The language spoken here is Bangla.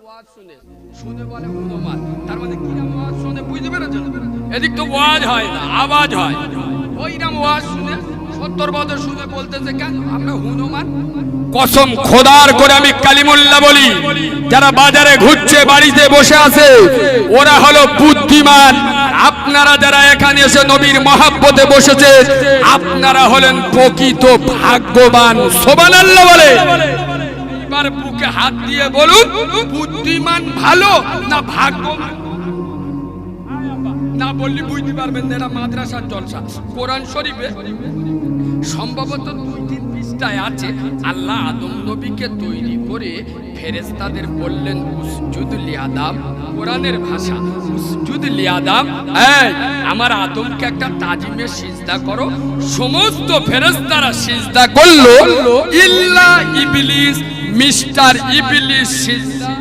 ওয়াজ শুনে শুনে বলে হনুমান, তার মানে কিরাম ওয়াজ শুনে বুঝতে পেরেছেন? এদিক তো ওয়াজ হয় না, আওয়াজ হয়। ওইরাম ওয়াজ শুনে 70 বছর শুনে বলতেছে কেন আমরা হনুমান। কসম খোদার করে আমি কালিমুল্লাহ বলি, যারা বাজারে ঘুরছে বাড়িতে বসে আছে ওরা হলো বুদ্ধিমান। আপনারা যারা এখানে এসে নবীর মহাব্বতে বসেছে আপনারা হলেন প্রকৃত ভাগ্যবান। সুবহানাল্লাহ বলে। এবার বুকে হাত দিয়ে বলুন, বুদ্ধিমান ভালো না ভাগ্যবান? না বললে বুঝতে পারবেন না, এটা মাদ্রাসার জলসা। কোরআন শরীফে সম্ভবত 2-3 পৃষ্ঠায় আছে, আল্লাহ আদম নবীকে তৈরি করে ফেরেশতাদের বললেন উসজুদ লিআদম। কোরআনের ভাষা উসজুদ লিআদম, এই আমার আদমকে একটা তাজিমে সিজদা করো। সমস্ত ফেরেশতারা সিজদা করলো, ইল্লা ইবলিস, মিস্টার ইবলিস সিজদা